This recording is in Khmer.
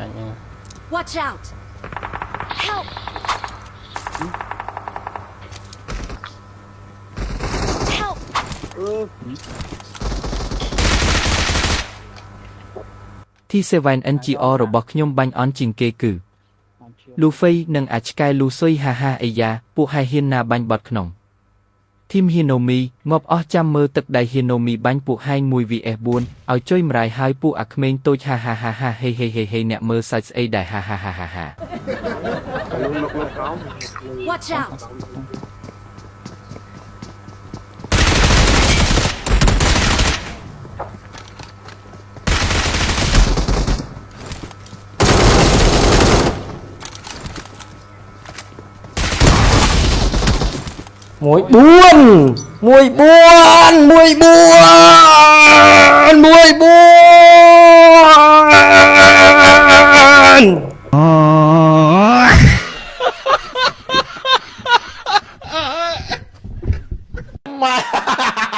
Watch out! Help! ที่ 7NGO របស់ខ្ញុំបាញ់អន់ជាងគេគឺ Luffy និងអាចឆ្កែ Lucy ហាហាអីយ៉ាពួកហើយហ៊ានណាបាញ់បត់ក្នុង Team Hinomi ងប់អស់ចាំមើលទឹកដៃ Hinomi បាញ់ពួកហែង 1vs4 ឲ្យជួយម្រាយហើយពួកអាក្មេងតូចហាហាហាហាហេហេហេហេអ្នកមើលសាច់ស្អីដែរហាហាហាហាហា Watch out! មួយ4មួយ4មួយ4មួយ4ម៉ា